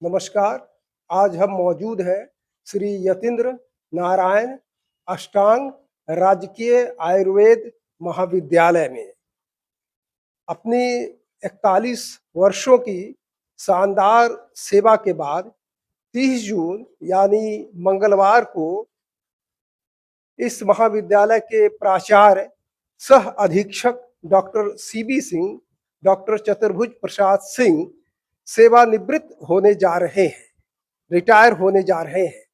नमस्कार। आज हम मौजूद हैं श्री यतीन्द्र नारायण अष्टांग राजकीय आयुर्वेद महाविद्यालय में। अपनी 41 वर्षों की शानदार सेवा के बाद 30 जून यानी मंगलवार को इस महाविद्यालय के प्राचार्य सह अधीक्षक डॉक्टर सीबी सिंह, डॉक्टर चतुर्भुज प्रसाद सिंह सेवानिवृत्त होने जा रहे हैं, रिटायर होने जा रहे हैं।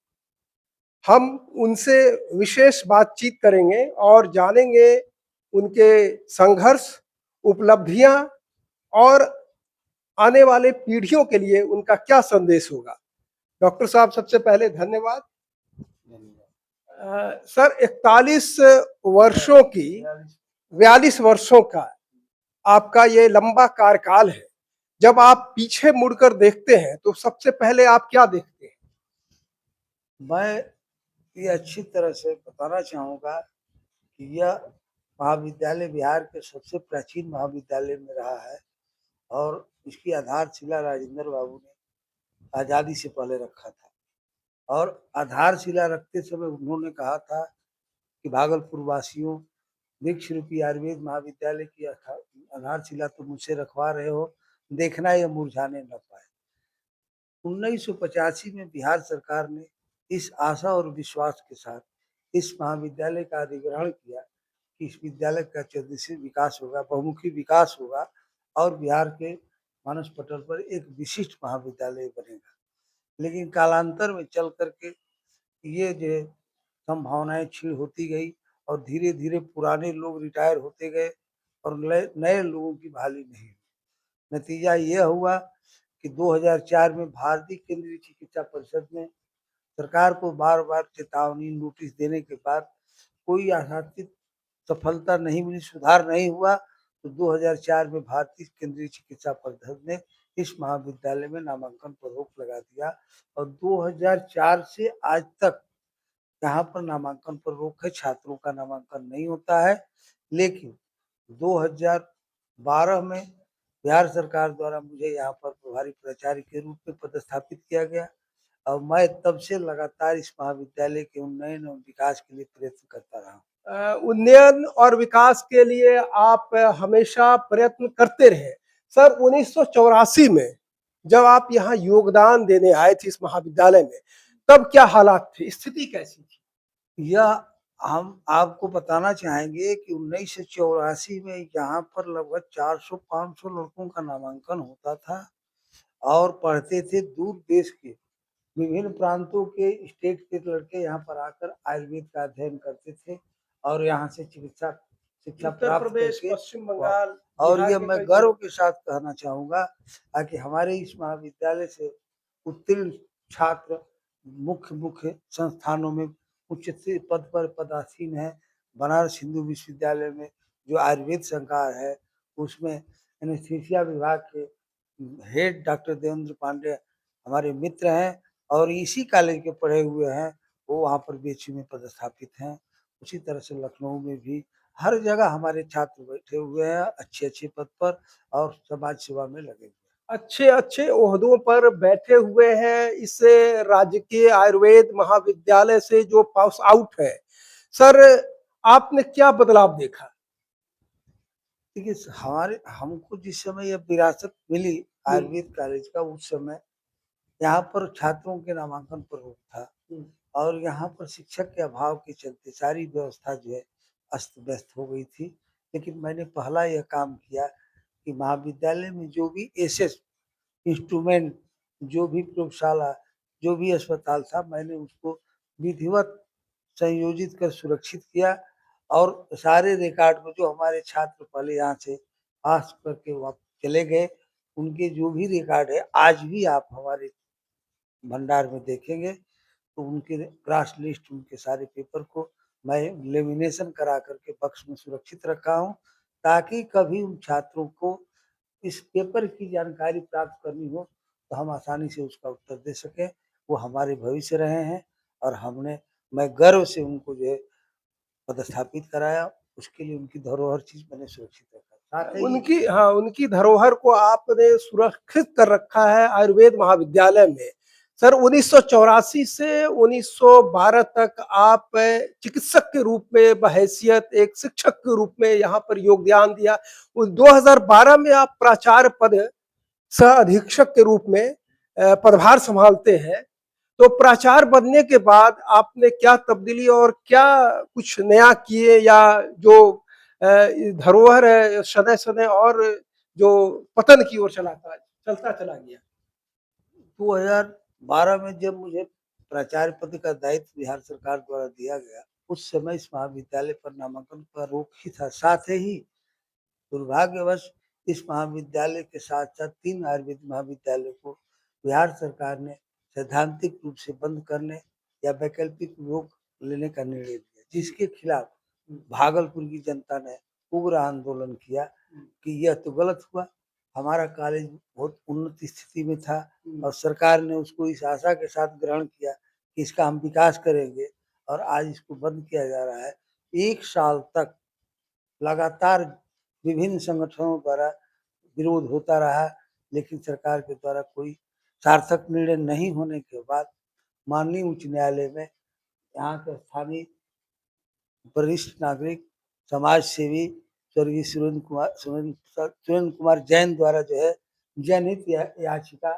हम उनसे विशेष बातचीत करेंगे और जानेंगे उनके संघर्ष, उपलब्धियां और आने वाले पीढ़ियों के लिए उनका क्या संदेश होगा। डॉक्टर साहब, सबसे पहले धन्यवाद। सर, 41 वर्षों की 42 वर्षों का आपका ये लंबा कार्यकाल है। जब आप पीछे मुड़कर देखते हैं तो सबसे पहले आप क्या देखते हैं? मैं ये अच्छी तरह से बताना चाहूँगा कि यह महाविद्यालय बिहार के सबसे प्राचीन महाविद्यालय में रहा है और इसकी आधारशिला राजेंद्र बाबू ने आज़ादी से पहले रखा था। और आधारशिला रखते समय उन्होंने कहा था कि भागलपुर वासियों, वृक्ष रूपी आयुर्वेद महाविद्यालय की आधारशिला तो मुझसे रखवा रहे हो, देखना यह मुरझाने न पाए। 1985 में बिहार सरकार ने इस आशा और विश्वास के साथ इस महाविद्यालय का अधिग्रहण किया कि इस विद्यालय का चौदिशीय विकास होगा, बहुमुखी विकास होगा और बिहार के मानस पटल पर एक विशिष्ट महाविद्यालय बनेगा। लेकिन कालांतर में चल करके ये जो संभावनाएं क्षीण होती गई और धीरे धीरे पुराने लोग रिटायर होते गए और नए लोगों की बहाली नहीं हुई। नतीजा यह हुआ कि 2004 में भारतीय केंद्रीय चिकित्सा परिषद ने सरकार को बार बार चेतावनी नोटिस देने के बाद कोई आशातीत सफलता नहीं मिली, सुधार नहीं हुआ, तो 2004 में भारतीय केंद्रीय चिकित्सा परिषद ने इस महाविद्यालय में नामांकन पर रोक लगा दिया और 2004 से आज तक यहाँ पर नामांकन पर रोक है। छात्रों का नामांकन नहीं होता है। लेकिन 2012 में बिहार सरकार द्वारा मुझे यहाँ पर प्रभारी प्राचार्य के रूप में पदस्थापित किया गया और मैं तब से लगातार इस महाविद्यालय के उन्नयन और विकास के लिए प्रयत्न करता रहा। उन्नयन और विकास के लिए आप हमेशा प्रयत्न करते रहे। सर, 1984 में जब आप यहाँ योगदान देने आए थे इस महाविद्यालय में, तब क्या हालात थे, स्थिति कैसी थी? यह हम आपको बताना चाहेंगे कि 1984 में यहाँ पर लगभग 400-500 लड़कों का नामांकन होता था और पढ़ते थे। दूर देश के विभिन्न प्रांतों के स्टेट के लड़के यहाँ पर आकर आयुर्वेद का अध्ययन करते थे और यहाँ से चिकित्सा शिक्षा प्राप्त करके पश्चिम बंगाल और ये मैं गर्व के साथ कहना चाहूँगा कि हमारे इस महाविद्यालय से उत्तीर्ण छात्र मुख्य मुख्य संस्थानों में उच्च पद पर पदासीन है। बनारस हिंदू विश्वविद्यालय में जो आयुर्वेद संकाय है उसमें एनेस्थीसिया विभाग के हेड डॉक्टर देवेंद्र पांडे हमारे मित्र हैं और इसी कॉलेज के पढ़े हुए हैं, वो वहाँ पर बीएचयू में पदस्थापित हैं। उसी तरह से लखनऊ में भी हर जगह हमारे छात्र बैठे हुए हैं अच्छे पद पर और समाज सेवा में लगे हुए हैं। अच्छे ओहदों पर बैठे हुए हैं इस राजकीय आयुर्वेद महाविद्यालय से जो पास आउट है। सर, आपने क्या बदलाव देखा? देखिए, हमको जिस समय यह विरासत मिली आयुर्वेद कॉलेज का, उस समय यहाँ पर छात्रों के नामांकन पर रोक था और यहाँ पर शिक्षक के अभाव के चलते सारी व्यवस्था जो है अस्त व्यस्त हो गई थी। लेकिन मैंने पहला यह काम किया कि महाविद्यालय में जो भी एसएस इंस्ट्रूमेंट, जो भी प्रयोगशाला, जो भी अस्पताल था, मैंने उसको विधिवत संयोजित कर सुरक्षित किया और सारे रिकॉर्ड में जो हमारे छात्र पहले यहाँ से पास करके वापस चले गए, उनके जो भी रिकॉर्ड है आज भी आप हमारे भंडार में देखेंगे तो उनके क्रॉस लिस्ट, उनके सारे पेपर को मैं लेमिनेशन करा करके बक्स में सुरक्षित रखा हूँ ताकि कभी उन छात्रों को इस पेपर की जानकारी प्राप्त करनी हो तो हम आसानी से उसका उत्तर दे सकें। वो हमारे भविष्य रहे हैं और मैं गर्व से उनको जो है पदस्थापित कराया, उसके लिए उनकी धरोहर चीज मैंने सुरक्षित रखा। साथ ही उनकी धरोहर को आपने सुरक्षित कर रखा है आयुर्वेद महाविद्यालय में। सर 1984 से 1912 तक आप चिकित्सक के रूप में बहैसियत एक शिक्षक के रूप में यहाँ पर योगदान दिया। उस 2012 में आप प्राचार्य पद सह अधीक्षक के रूप में पदभार संभालते हैं। तो प्राचार्य बनने के बाद आपने क्या तब्दीली और क्या कुछ नया किए, या जो धरोहर है सदै सदै और जो पतन की ओर चलता चला गया? 2012 में जब मुझे प्राचार्य पद का दायित्व बिहार सरकार द्वारा दिया गया, उस समय इस महाविद्यालय पर नामांकन का रोक ही था। साथ ही दुर्भाग्यवश इस महाविद्यालय के साथ-साथ 3 आयुर्वेद महाविद्यालय को बिहार सरकार ने सैद्धांतिक रूप से बंद करने या वैकल्पिक रोक लेने का निर्णय लिया, जिसके खिलाफ भागलपुर की जनता ने उग्र आंदोलन किया कि यह तो गलत हुआ। हमारा कॉलेज बहुत उन्नत स्थिति में था और सरकार ने उसको इस आशा के साथ ग्रहण किया कि इसका हम विकास करेंगे, और आज इसको बंद किया जा रहा है। 1 साल तक लगातार विभिन्न संगठनों द्वारा विरोध होता रहा, लेकिन सरकार के द्वारा कोई सार्थक निर्णय नहीं होने के बाद माननीय उच्च न्यायालय में यहाँ के स्थानीय वरिष्ठ नागरिक, समाज सेवी स्वर्गीय सुरेंद्र कुमार जैन द्वारा जो है जनहित याचिका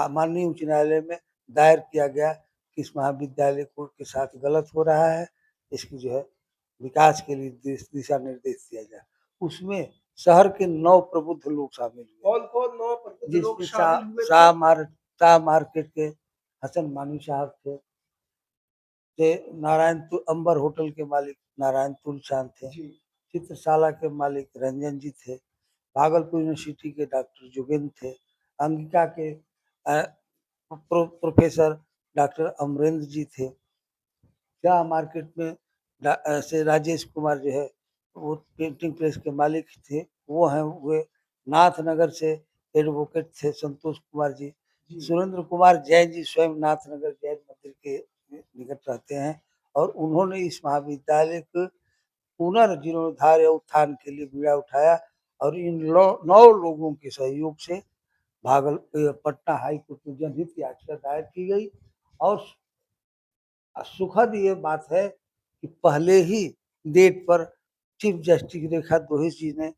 माननीय उच्च न्यायालय में दायर किया गया कि इस महाविद्यालय को के साथ गलत हो रहा है, इसकी जो है विकास के लिए दिशा निर्देश दिया जाए। उसमें शहर के 9 प्रबुद्ध लोग शामिल हुए, कौन-कौन 9 प्रबुद्ध लोग जिसमें शामिल हुए थे? शाह मार्केट के हसन मानी साहब थे, अंबर होटल के मालिक नारायण तुल चांद थे, चित्रशाला के मालिक रंजन जी थे, भागलपुर यूनिवर्सिटी के डॉक्टर जोगेंद्र थे, अंगिका के प्रोफेसर डॉक्टर अमरेंद्र जी थे, शाह मार्केट में से राजेश कुमार जो है वो प्रिंटिंग प्रेस के मालिक थे, वो हैं हुए। नाथनगर से एडवोकेट थे संतोष कुमार जी। सुरेंद्र कुमार जैन जी स्वयं नाथनगर जैन मंदिर के निकट रहते हैं, और उन्होंने इस महाविद्यालय को पुनर्जीर्णोद्धार या उत्थान के लिए बीड़ा उठाया, और इन 9 लोगों के सहयोग से पटना हाई कोर्ट में जनहित याचिका दायर की गई। और सुखद ये बात है कि पहले ही डेट पर चीफ जस्टिस रेखा दोहिस जी ने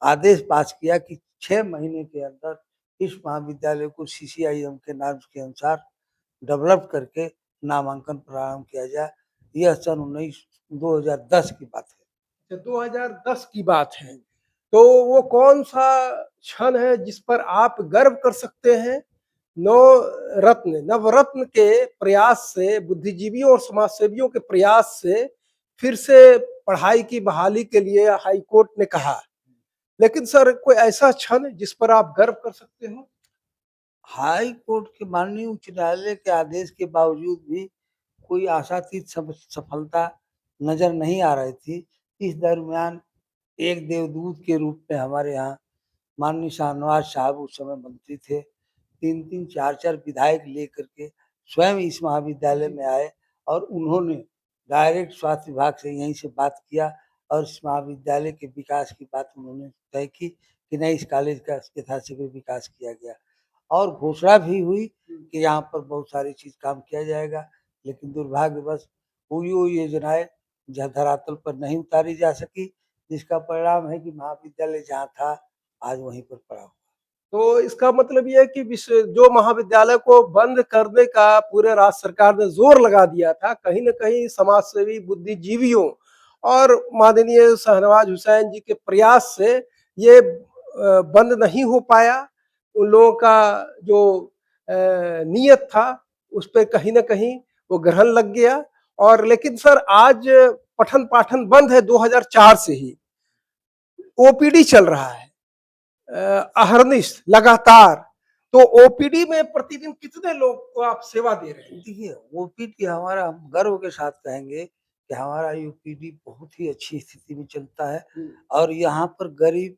आदेश पास किया कि 6 महीने के अंदर इस महाविद्यालय को CCIM के नॉर्म्स के अनुसार डेवलप करके नामांकन प्रारंभ किया जाए। यह सन 2010 की बात है। 2010 की बात है। तो वो कौन सा क्षण है जिस पर आप गर्व कर सकते हैं? नवरत्न के प्रयास से, बुद्धिजीवियों और समाजसेवियों के प्रयास से फिर से पढ़ाई की बहाली के लिए हाई कोर्ट ने कहा, लेकिन सर कोई ऐसा क्षण जिस पर आप गर्व कर सकते हो? हाई कोर्ट के माननीय उच्च न्यायालय के आदेश के बावजूद भी कोई आशातीत सफलता नजर नहीं आ रही थी। इस दरमियान एक देवदूत के रूप में हमारे यहाँ माननीय शाहनवाज साहब उस समय मंत्री थे, 3-3 4-4 विधायक लेकर के स्वयं इस महाविद्यालय में आए, और उन्होंने डायरेक्ट स्वास्थ्य विभाग से यहीं से बात किया, और इस महाविद्यालय के विकास की बात उन्होंने तय की कि नहीं, इस कॉलेज का यथाशीघ्र विकास किया गया, और घोषणा भी हुई कि यहाँ पर बहुत सारी चीज काम किया जाएगा। लेकिन दुर्भाग्यवश पूरी वो योजनाएं धरातल पर नहीं उतारी जा सकी, जिसका परिणाम है कि महाविद्यालय जहाँ था आज वहीं पर पड़ा हुआ। तो इसका मतलब ये है कि जो महाविद्यालय को बंद करने का पूरे राज्य सरकार ने जोर लगा दिया था, कहीं न कहीं समाजसेवी बुद्धिजीवियों और माननीय शहनवाज हुसैन जी के प्रयास से ये बंद नहीं हो पाया। उन लोगों का जो नियत था उस पे कहीं न कहीं वो ग्रहण लग गया। और लेकिन सर आज पठन-पाठन बंद है 2004 से ही। ओपीडी चल रहा है अहरनिश लगातार। तो ओपीडी में प्रतिदिन कितने लोग को आप सेवा दे रहे हैं? देखिए, ओपीडी हमारा, हम गर्व के साथ कहेंगे कि हमारा ओपीडी बहुत ही अच्छी स्थिति में चलता है, और यहाँ पर गरीब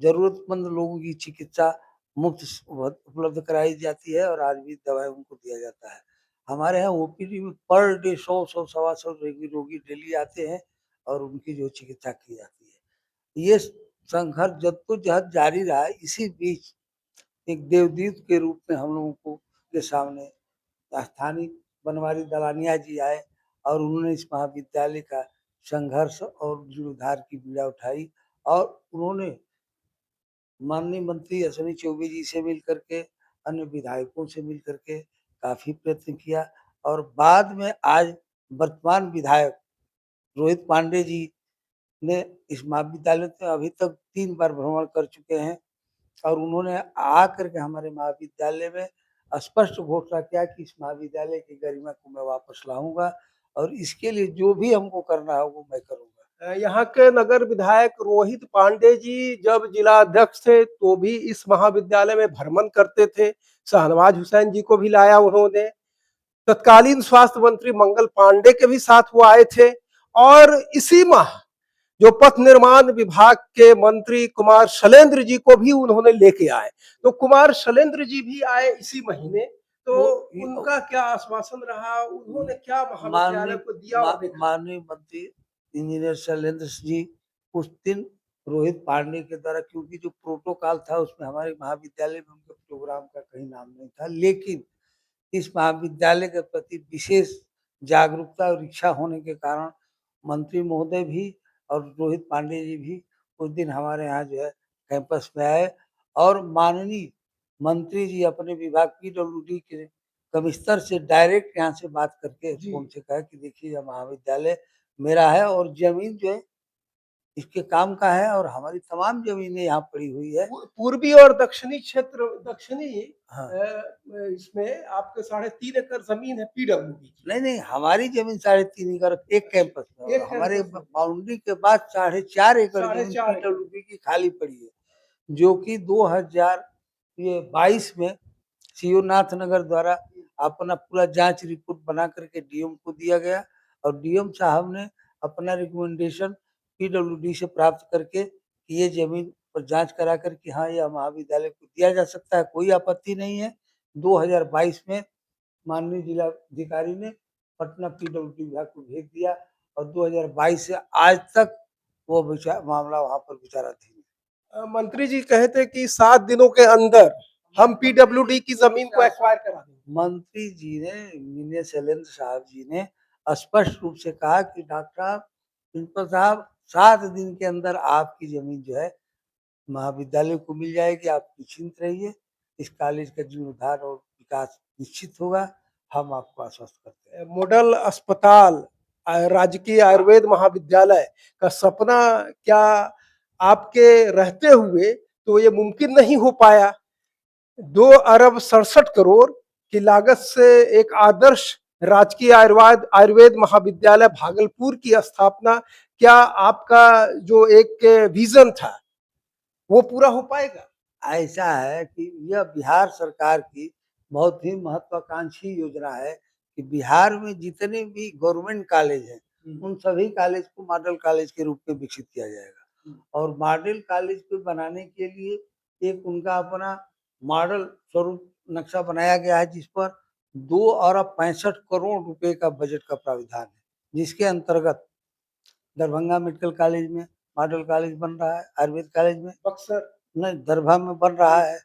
जरूरतमंद लोगों की चिकित्सा मुफ्त उपलब्ध कराई जाती है, और आयुर्वेदिक दवाई उनको दिया जाता है। हमारे यहाँ ओपीडी में पर डे 100 सवा 100 रोगी डेली आते हैं, और उनकी जो चिकित्सा की जाती है। ये संघर्ष जद्दोजहद जारी रहा। इसी बीच एक देवदूत के रूप में हम लोगों को के सामने स्थानीय बनवारी दलानिया जी आए और उन्होंने इस महाविद्यालय का संघर्ष और जीर्णोद्धार की पीड़ा उठाई और उन्होंने माननीय मंत्री अश्विनी चौबे जी से मिल करके, अन्य विधायकों से मिल करके काफी प्रयत्न किया और बाद में आज वर्तमान विधायक रोहित पांडे जी ने इस महाविद्यालय में अभी तक 3 बार भ्रमण कर चुके हैं और उन्होंने आकर के हमारे महाविद्यालय में स्पष्ट घोषणा किया कि इस महाविद्यालय की गरिमा को मैं वापस लाऊंगा और इसके लिए जो भी हमको करना है वो मैं करूंगा। यहाँ के नगर विधायक रोहित पांडे जी जब जिला अध्यक्ष थे तो भी इस महाविद्यालय में भ्रमण करते थे। शहनवाज हुसैन जी को भी लाया उन्होंने। तत्कालीन स्वास्थ्य मंत्री मंगल पांडे के भी साथ वो आए थे और इसी माह जो पथ निर्माण विभाग के मंत्री कुमार शैलेंद्र जी को भी उन्होंने लेके आए। तो कुमार शैलेंद्र जी भी आए इसी महीने। तो उनका क्या आश्वासन रहा, उन्होंने क्या महाविद्यालय को दिया? माननीय मंत्री इंजीनियर शैलेंद्र जी उस दिन रोहित पांडे के द्वारा, क्योंकि जो प्रोटोकॉल था उसमें हमारे महाविद्यालय में उनके प्रोग्राम का कहीं नाम नहीं था, लेकिन इस महाविद्यालय के प्रति विशेष जागरूकता और इच्छा होने के कारण मंत्री महोदय भी और रोहित पांडे जी भी उस दिन हमारे यहाँ जो है कैंपस में आए और माननीय मंत्री जी अपने विभाग पीडब्ल्यूडी के कमिश्नर से डायरेक्ट यहाँ से बात करके फोन से कहा कि देखिए यह महाविद्यालय मेरा है और जमीन जो है इसके काम का है और हमारी तमाम जमीनें यहाँ पड़ी हुई है। पूर्वी और दक्षिणी क्षेत्र, दक्षिणी हाँ। इसमें आपके 3.5 एकड़ जमीन है पीडब्ल्यूडी की। नहीं, हमारी जमीन 3.5 एकड़ एक कैंपस में, हमारे बाउंड्री के बाद 4.5 एकड़ जमीन पीडब्ल्यूडी की खाली पड़ी है, जो कि 2022 में सीओ नाथ नगर द्वारा अपना पूरा जांच रिपोर्ट बना करके डीएम को दिया गया और डीएम साहब ने अपना रिकमेंडेशन पीडब्ल्यूडी से प्राप्त करके ये जमीन पर जांच करा कर कि हाँ यह महाविद्यालय को दिया जा सकता है, कोई आपत्ति नहीं है। 2022 में माननीय जिलाधिकारी ने पटना पीडब्ल्यूडी विभाग को भेज दिया और 2022 से आज तक वो मामला वहां पर विचाराधीन है। मंत्री जी कहते कि 7 दिनों के अंदर हम पीडब्ल्यूडी की जमीन को एक्वायर करा देंगे। मंत्री जी ने, इंजीनियर शैलेंद्र साहब जी ने स्पष्ट रूप से कहा कि डॉक्टर प्रिंसिपल साहब 7 दिन के अंदर आपकी जमीन जो है महाविद्यालय को मिल जाएगी, आप निश्चिंत रहिए, इस कॉलेज का जीर्णोद्धार और विकास निश्चित होगा, हम आपको आश्वस्त करते हैं। मॉडल अस्पताल राजकीय आयुर्वेद महाविद्यालय का सपना क्या आपके रहते हुए तो ये मुमकिन नहीं हो पाया? 2 अरब 67 करोड़ की लागत से एक आदर्श राजकीय आयुर्वेद महाविद्यालय भागलपुर की स्थापना, क्या आपका जो एक विजन था वो पूरा हो पाएगा? ऐसा है कि यह बिहार सरकार की बहुत ही महत्वाकांक्षी योजना है कि बिहार में जितने भी गवर्नमेंट कॉलेज हैं उन सभी कॉलेज को मॉडल कॉलेज के रूप में विकसित किया जाएगा और मॉडल कॉलेज को बनाने के लिए एक उनका अपना मॉडल स्वरूप नक्शा बनाया गया है जिस पर 2 अरब 65 करोड़ रुपए का बजट का प्राविधान है, जिसके अंतर्गत दरभंगा मेडिकल कॉलेज में मॉडल कॉलेज बन रहा है, आयुर्वेद कॉलेज में बक्सर नहीं दरभंगा में बन रहा है,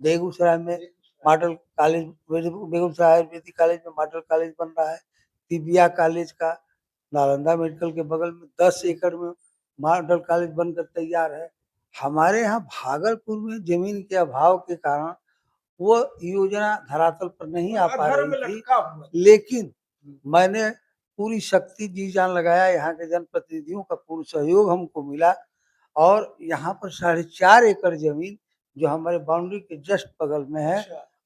बेगूसराय में model college, Begusarai Ayurvedic college में मॉडल कॉलेज बन रहा है, तिबिया कॉलेज का नालंदा मेडिकल के बगल में 10 एकड़ में मॉडल कॉलेज बनकर तैयार है। हमारे यहाँ भागलपुर में जमीन के अभाव के कारण वो योजना धरातल पर नहीं आ पा रही थी, लेकिन मैंने पूरी शक्ति जी जान लगाया, यहाँ के जनप्रतिनिधियों का पूर्ण सहयोग हमको मिला और यहाँ पर 4.5 एकड़ जमीन जो हमारे बाउंड्री के जस्ट बगल में है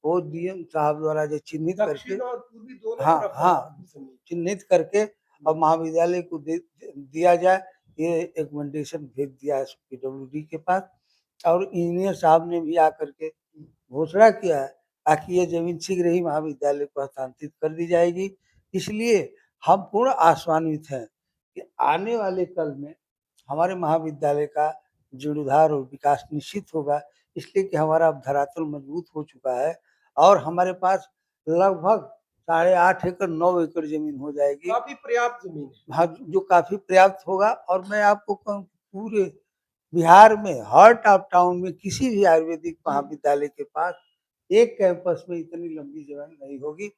वो डीएम साहब द्वारा जो चिन्हित करके चिन्हित करके और महाविद्यालय को दिया जाए, ये रिकमेंडेशन भेज दिया है पीडब्ल्यूडी के पास और इंजीनियर साहब ने भी आकर के घोषणा किया है ताकि ये जमीन शीघ्र ही महाविद्यालय को हस्तांतरित कर दी जाएगी। इसलिए हम पूर्ण आश्वानित हैं कि आने वाले कल में हमारे महाविद्यालय का जीर्णोद्धार और विकास निश्चित होगा, इसलिए कि हमारा अब धरातल मजबूत हो चुका है और हमारे पास लगभग 8.5 एकड़ 9 एकड़ जमीन हो जाएगी, काफी पर्याप्त जमीन है। हाँ, जो काफी पर्याप्त होगा और मैं आपको कहूँ पूरे बिहार में हार्ट ऑफ टाउन में किसी भी आयुर्वेदिक महाविद्यालय के पास एक कैंपस में इतनी लंबी जगह नहीं होगी।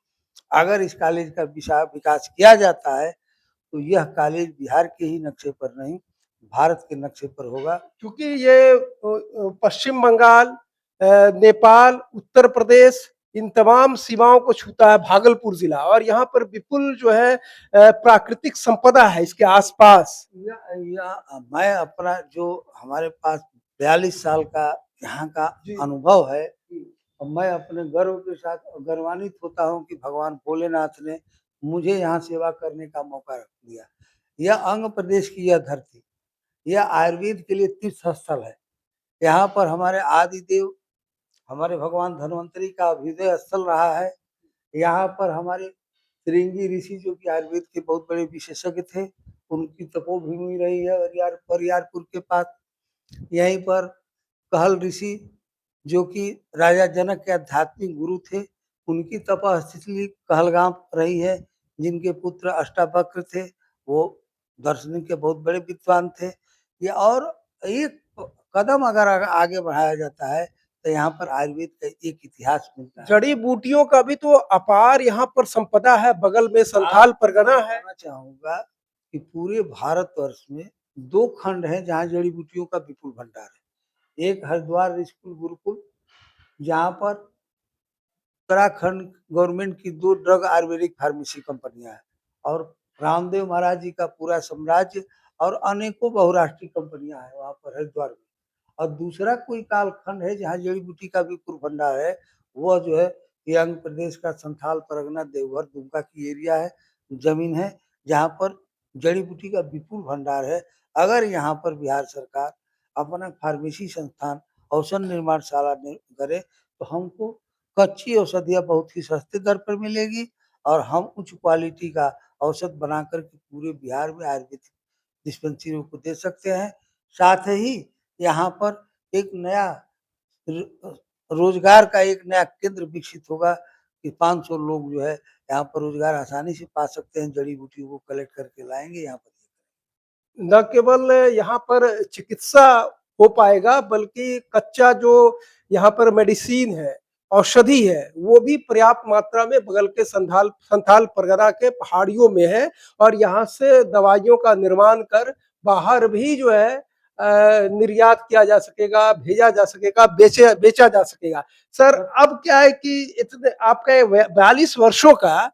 अगर इस कॉलेज का विकास किया जाता है तो यह कॉलेज बिहार के ही नक्शे पर नहीं, भारत के नक्शे पर होगा। क्योंकि ये पश्चिम बंगाल, नेपाल, उत्तर प्रदेश, इन तमाम सीमाओं को छूता है भागलपुर जिला, और यहाँ पर विपुल जो है प्राकृतिक संपदा है इसके आसपास। मैं अपना जो हमारे पास 42 साल का यहाँ का जी। अनुभव है, और मैं अपने गर्व के साथ गर्वान्वित होता हूँ कि भगवान भोलेनाथ ने मुझे यहाँ सेवा करने का मौका दिया। यह अंग प्रदेश की यह धरती, यह आयुर्वेद के लिए तीर्थ स्थल है। यहाँ पर हमारे आदि देव, हमारे भगवान धन्वंतरी का अभ्युदय स्थल रहा है। यहाँ पर हमारे श्रृंगी ऋषि जो कि आयुर्वेद के बहुत बड़े विशेषज्ञ थे, उनकी तपोभूमि रही है बरियारपुर के पास। यहीं पर कहल ऋषि जो कि राजा जनक के आध्यात्मिक गुरु थे, उनकी तपस्थिति कहलगांव रही है। जिनके पुत्र अष्टावक्र थे, वो दार्शनिक के बहुत बड़े विद्वान थे। ये और एक कदम अगर आगे बढ़ाया जाता है तो यहाँ पर आयुर्वेद का एक इतिहास मिलता है। जड़ी बूटियों का भी तो अपार यहाँ पर संपदा है, बगल में संथाल परगना है। चाहूंगा कि पूरे भारतवर्ष में 2 खंड हैं जहाँ जड़ी बूटियों का विपुल भंडार है। एक हरिद्वार स्कूल गुरुकुल, जहाँ पर उत्तराखंड गवर्नमेंट की 2 ड्रग आयुर्वेदिक फार्मेसी कंपनियां हैं, और रामदेव महाराज जी का पूरा साम्राज्य और अनेकों बहुराष्ट्रीय कंपनियां हैं वहाँ पर हरिद्वार में। और दूसरा कोई कालखंड है जहाँ जड़ी बूटी का विपुल भंडार है, वह जो है यंग प्रदेश का संथाल परगना देवघर दुमका की एरिया है, जमीन है जहाँ पर जड़ी बूटी का विपुल भंडार है। अगर यहाँ पर बिहार सरकार अपना फार्मेसी संस्थान, औषध निर्माणशाला करे तो हमको कच्ची औषधियाँ बहुत ही सस्ते दर पर मिलेगी, और हम उच्च क्वालिटी का औषध बनाकर के पूरे बिहार में आयुर्वेदिक डिस्पेंसरियों को दे सकते हैं। साथ ही यहाँ पर एक नया रोजगार का एक नया केंद्र विकसित होगा कि 500 लोग जो है यहाँ पर रोजगार आसानी से पा सकते हैं। जड़ी बूटियों को कलेक्ट करके लाएंगे यहाँ पर। न केवल यहाँ पर चिकित्सा हो पाएगा, बल्कि कच्चा जो यहाँ पर मेडिसिन है, औषधि है, वो भी पर्याप्त मात्रा में बगल के संथाल परगना के पहाड़ियों में है, और यहाँ से दवाइयों का निर्माण कर बाहर भी जो है निर्यात किया जा सकेगा, भेजा जा सकेगा, बेचा जा सकेगा। सर, अब क्या है कि इतने आपका 42 वर्षों का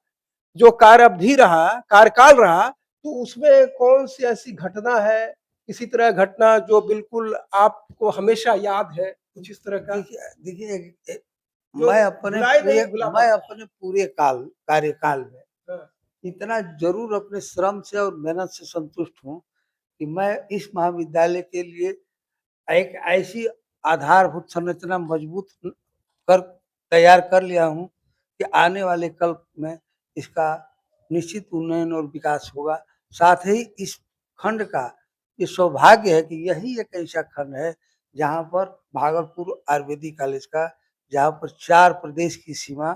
जो कार्य अवधि रहा, कार्यकाल रहा, तो उसमें कौन सी ऐसी घटना है, किसी तरह घटना जो बिल्कुल आपको हमेशा याद है, कुछ इस तरह का? देखिए जो मैं भुला अपने पूरे कार्यकाल में हाँ। इतना जरूर अपने श्रम से और मेहनत से संतुष्ट हूँ कि मैं इस महाविद्यालय के लिए एक ऐसी आधारभूत संरचना मजबूत कर तैयार कर लिया हूँ कि आने वाले कल में इसका निश्चित उन्नयन और विकास होगा। साथ ही इस खंड का ये सौभाग्य है कि यही एक ऐसा खंड है जहाँ पर भागलपुर आयुर्वेदिक कॉलेज का, जहाँ पर 4 प्रदेश की सीमा,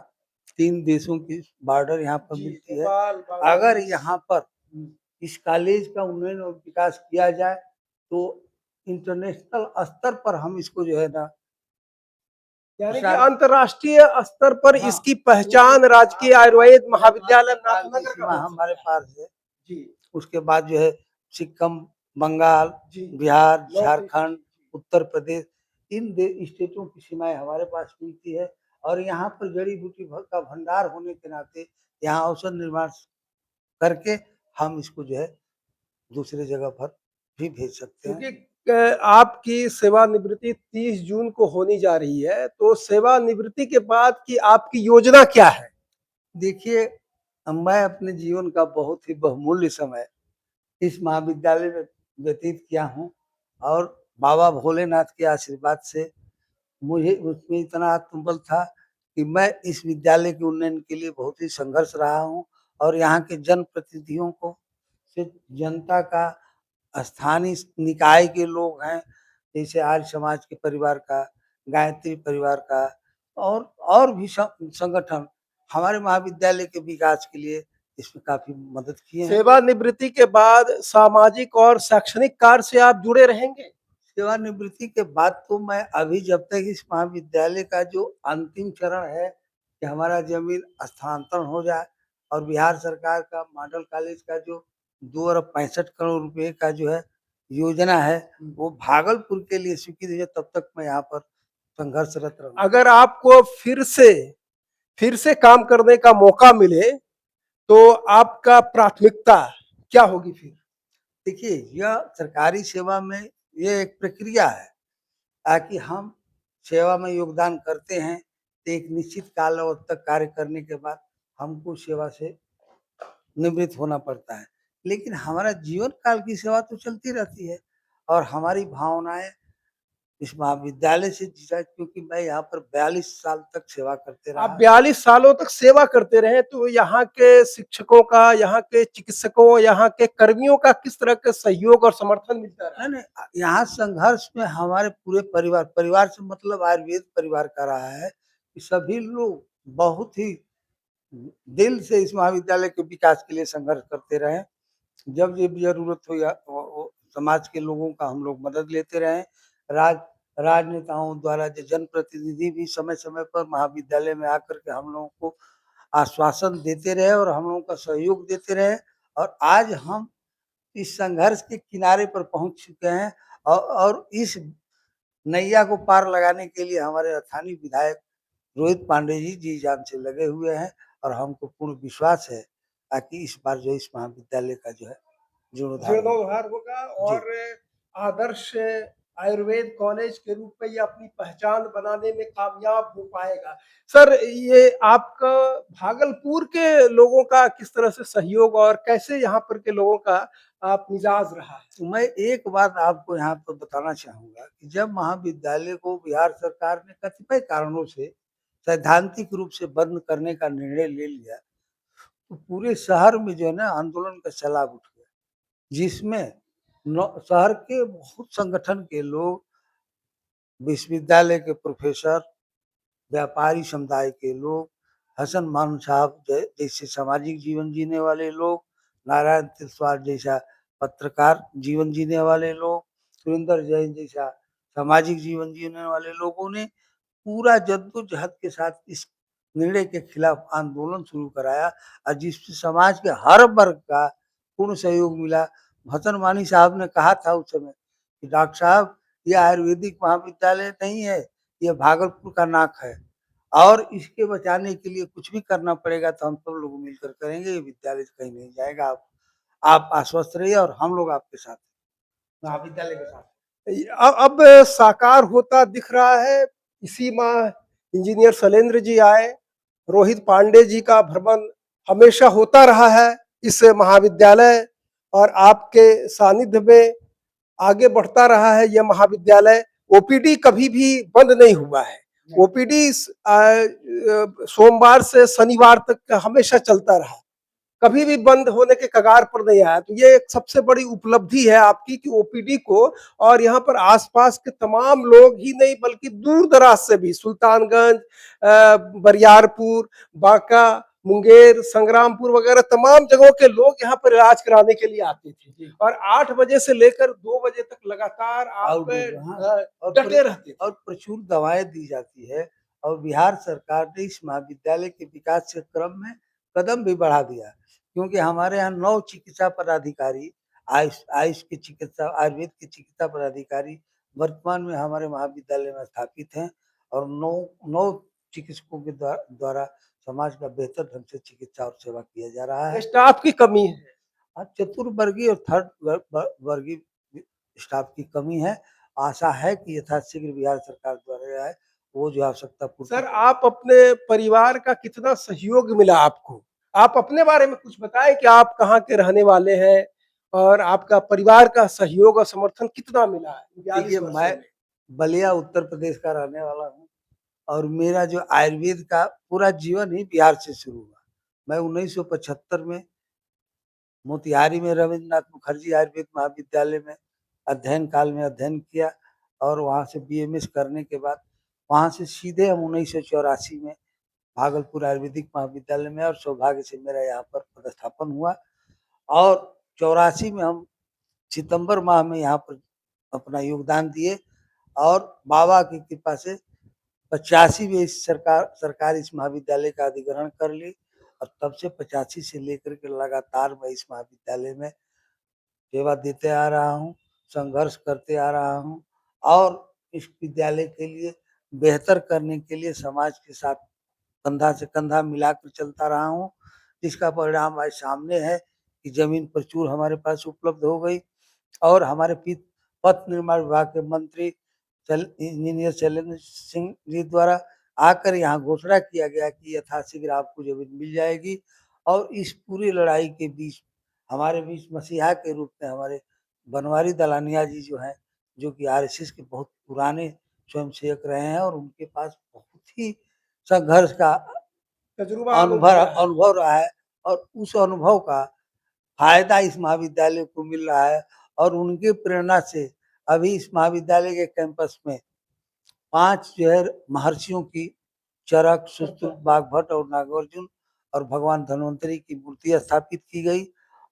3 देशों की बॉर्डर यहाँ पर मिलती है। अगर यहाँ पर इस कॉलेज का उन्नयन और विकास किया जाए तो इंटरनेशनल स्तर पर हम इसको जो है ना, यानी कि अंतर्राष्ट्रीय स्तर पर इसकी पहचान राजकीय आयुर्वेद महाविद्यालय नाथनगर का हमारे पास है। जी। उसके बाद जो है सिक्किम, बंगाल, बिहार, झारखंड, उत्तर प्रदेश, इन स्टेटों की सीमाएं हमारे पास मिलती है। और यहाँ पर जड़ी बूटी का भंडार होने के नाते यहाँ औषध निर्माण करके हम इसको जो है दूसरे जगह पर भी भेज सकते हैं। क्योंकि आपकी सेवानिवृत्ति 30 जून को होने जा रही है, तो सेवानिवृत्ति के बाद की आपकी योजना क्या है? देखिए, मैं अपने जीवन का बहुत ही बहुमूल्य समय इस महाविद्यालय में व्यतीत किया हूँ, और बाबा भोलेनाथ के आशीर्वाद से मुझे उसमें इतना आत्मबल था कि मैं इस विद्यालय के उन्नयन के लिए बहुत ही संघर्ष रहा हूँ, और यहाँ के जनप्रतिनिधियों को, सिर्फ जनता का, स्थानीय निकाय के लोग हैं, जैसे आर्य समाज के परिवार का, गायत्री परिवार का, और भी संगठन हमारे महाविद्यालय के विकास के लिए इसमें काफी मदद किए हैं। सेवानिवृत्ति के बाद सामाजिक और शैक्षणिक कार्य से आप जुड़े रहेंगे? सेवानिवृत्ति के बाद तो मैं अभी जब तक इस महाविद्यालय का जो अंतिम चरण है कि हमारा जमीन स्थानांतरण हो जाए और बिहार सरकार का मॉडल कॉलेज का जो 2 अरब 65 करोड़ रुपए का जो है योजना है वो भागलपुर के लिए स्वीकृत है, तब तक मैं यहाँ पर संघर्षरत रहूंगा। अगर आपको फिर से काम करने का मौका मिले तो आपका प्राथमिकता क्या होगी फिर? देखिए, यह सरकारी सेवा में ये एक प्रक्रिया है ताकि हम सेवा में योगदान करते हैं तो एक निश्चित काल अवधि तक कार्य करने के बाद हमको सेवा से निवृत्त होना पड़ता है। लेकिन हमारा जीवन काल की सेवा तो चलती रहती है और हमारी भावनाएं इस महाविद्यालय से जुड़ा, क्योंकि मैं यहाँ पर 42 साल तक सेवा करते आप रहा। 42 सालों तक सेवा करते रहे, तो यहाँ के शिक्षकों का, यहाँ के चिकित्सकों, यहाँ के कर्मियों का किस तरह का सहयोग और समर्थन मिलता रहा? नहीं, यहाँ संघर्ष में हमारे पूरे परिवार से मतलब आयुर्वेद परिवार का रहा है कि सभी लोग बहुत ही दिल से इस महाविद्यालय के विकास के लिए संघर्ष करते रहे। जब जब जरूरत हुई वो समाज के लोगों का हम लोग मदद लेते रहे। राज राजनेताओं द्वारा जो जनप्रतिनिधि भी समय समय पर महाविद्यालय में आकर के हम लोगों को आश्वासन देते रहे और हम लोगों का सहयोग देते रहे और आज हम इस संघर्ष के किनारे पर पहुंच चुके हैं और इस नैया को पार लगाने के लिए हमारे स्थानीय विधायक रोहित पांडे जी जान से लगे हुए हैं और हमको पूर्ण विश्वास है ताकि इस बार जो इस महाविद्यालय का जो है जीर्णोद्धार होगा। जीर्णोद्धार होगा और आदर्श आयुर्वेद कॉलेज के रूप में ये अपनी पहचान बनाने में कामयाब हो पाएगा। सर, ये आपका भागलपुर के लोगों का किस तरह से सहयोग और कैसे यहाँ पर के लोगों का आप मिजाज रहा है? तो मैं एक बात आपको यहाँ पर बताना चाहूंगा कि जब महाविद्यालय को बिहार सरकार ने कतिपय कारणों से सैद्धांतिक रूप से बंद करने का निर्णय ले लिया तो पूरे शहर में जो है ना आंदोलन का सैलाब उठ गया, जिसमें शहर के बहुत संगठन के लोग, विश्वविद्यालय के प्रोफेसर, व्यापारी समुदाय के लोग, हसन मान साहब जैसे सामाजिक जीवन जीने वाले लोग, नारायण तिलस्वार जैसा पत्रकार जीवन जीने वाले लोग, सुरेंद्र जैन जैसा सामाजिक जीवन जीने वाले लोगों ने पूरा जद्दोजहद के साथ इस निर्णय के खिलाफ आंदोलन शुरू कराया और जिसमें समाज के हर वर्ग का पूर्ण सहयोग मिला। हसन मानी साहब ने कहा था उस समय कि डॉक्टर साहब, ये आयुर्वेदिक महाविद्यालय नहीं है, ये भागलपुर का नाक है और इसके बचाने के लिए कुछ भी करना पड़ेगा तो हम सब लोग मिलकर करेंगे, ये विद्यालय कहीं नहीं जाएगा। आप आश्वस्त रहिए और हम लोग आपके साथ हैं, महाविद्यालय के साथ। अब साकार होता दिख रहा है। इसी माह इंजीनियर शैलेंद्र जी आए, रोहित पांडे जी का भ्रमण हमेशा होता रहा है इस महाविद्यालय और आपके सानिध्य में आगे बढ़ता रहा है यह महाविद्यालय। ओपीडी कभी भी बंद नहीं हुआ है। ओपीडी सोमवार से शनिवार तक हमेशा चलता रहा, कभी भी बंद होने के कगार पर नहीं आया। तो ये एक सबसे बड़ी उपलब्धि है आपकी कि ओपीडी को और यहाँ पर आसपास के तमाम लोग ही नहीं बल्कि दूर दराज से भी सुल्तानगंज, बरियारपुर, बांका, मुंगेर, संग्रामपुर वगैरह तमाम जगहों के लोग यहाँ पर इलाज कराने के लिए आते थे और 8 बजे से लेकर 2 बजे तक लगातार आप डटे रहते थे और प्रचुर दवाएं दी जाती है और बिहार सरकार ने इस महाविद्यालय के विकास के क्रम में कदम भी बढ़ा दिया, क्योंकि हमारे यहाँ 9 चिकित्सा पदाधिकारी, आयुष के चिकित्सा, आयुर्वेद के चिकित्सा पदाधिकारी वर्तमान में हमारे महाविद्यालय में स्थापित हैं और 9 चिकित्सकों के द्वारा समाज का बेहतर ढंग से चिकित्सा और सेवा किया जा रहा है। स्टाफ की कमी है, चतुर्वर्गीय और थर्ड वर्गीय स्टाफ की कमी है। आशा है कि यथाशीघ्र बिहार सरकार द्वारा वो जो आवश्यकता पूर्ति। सर, आप अपने परिवार का कितना सहयोग मिला आपको? आप अपने बारे में कुछ बताएं कि आप कहाँ के रहने वाले हैं और आपका परिवार का सहयोग और समर्थन कितना मिला है? देखिए, मैं बलिया उत्तर प्रदेश का रहने वाला हूँ और मेरा जो आयुर्वेद का पूरा जीवन ही बिहार से शुरू हुआ। मैं 1975 में मोतिहारी में रविन्द्रनाथ मुखर्जी आयुर्वेद महाविद्यालय में अध्ययन काल में अध्ययन किया और वहाँ से बीएमएस करने के बाद वहाँ से सीधे हम 1984 में भागलपुर आयुर्वेदिक महाविद्यालय में और सौभाग्य से मेरा यहाँ पर पदस्थापन हुआ और 84 में हम सितंबर माह में यहाँ पर अपना योगदान दिए और बाबा की कृपा से 85वीं इस सरकार इस महाविद्यालय का अधिग्रहण कर ली और तब से 85 से लेकर के लगातार मैं इस महाविद्यालय में सेवा देते आ रहा हूँ, संघर्ष करते आ रहा हूँ और इस विद्यालय के लिए बेहतर करने के लिए समाज के साथ कंधा से कंधा मिलाकर चलता रहा हूँ, जिसका परिणाम आज सामने है कि जमीन प्रचुर हमारे पास उपलब्ध हो गई और हमारे पथ निर्माण विभाग के मंत्री इंजीनियर शैलेंद्र सिंह जी द्वारा आकर यहाँ घोषणा किया गया कि यथाशीघ्र आपको जमीन मिल जाएगी और इस पूरी लड़ाई के बीच हमारे बीच मसीहा के रूप में हमारे बनवारी दलानिया जी जो हैं, जो कि आरएसएस के बहुत पुराने स्वयंसेवक रहे हैं और उनके पास बहुत ही संघर्ष का तजुर्बा अनुभव रहा है और उस अनुभव का फायदा इस महाविद्यालय को मिल रहा है और उनकी प्रेरणा से अभी इस महाविद्यालय के कैंपस में 5 जो है महर्षियों की चरक, सुश्रुत, बागभट्ट और नागार्जुन और भगवान धन्वंतरी की मूर्ति स्थापित की गई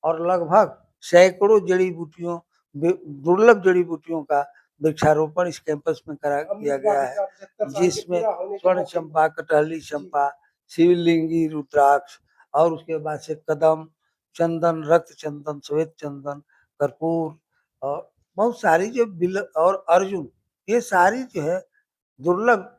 और लगभग सैकड़ों जड़ी-बूटियों दुर्लभ जड़ी-बूटियों का वृक्षारोपण इस कैंपस में किया गया है, जिसमें स्वर्ण चंपा, कटहली चंपा, शिवलिंगी रुद्राक्ष और उसके बाद से कदम, चंदन, रक्त चंदन, श्वेत चंदन, कर्पूर और बहुत सारी जो बिल और अर्जुन, ये सारी जो है दुर्लभ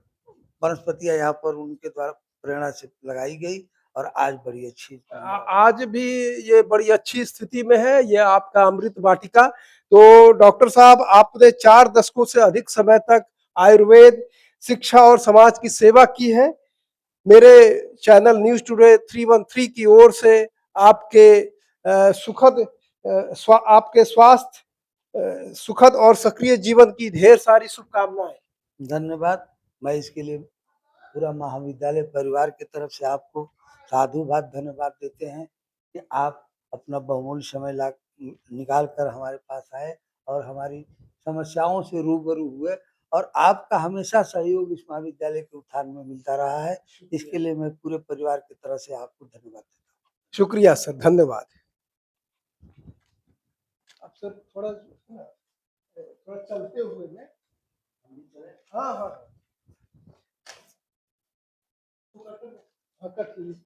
वनस्पतियाँ यहाँ पर उनके द्वारा प्रेरणा से लगाई गई और आज बड़ी अच्छी आज भी ये बड़ी अच्छी स्थिति में है, ये आपका अमृत वाटिका। तो डॉक्टर साहब, आपने 4 दशकों से अधिक समय तक आयुर्वेद, शिक्षा और समाज की सेवा की है। मेरे चैनल न्यूज़ टुडे 313 की ओर से आपके आपके स्वास्थ्य, सुखद और सक्रिय जीवन की ढेर सारी शुभकामनाएं। धन्यवाद। मैं इसके लिए पूरा महाविद्यालय परिवार की तरफ से आपको साधुवाद धन्यवाद देते हैं कि आप अपना बहुमूल्य समय निकाल कर हमारे पास आए और हमारी समस्याओं से रूबरू हुए और आपका हमेशा सहयोग इस महाविद्यालय के उत्थान में मिलता रहा है। इसके लिए मैं पूरे परिवार की तरफ से आपको धन्यवाद देता हूँ। शुक्रिया सर, धन्यवाद। अब सर थोड़ा चलते हुए में, हाँ हाँ,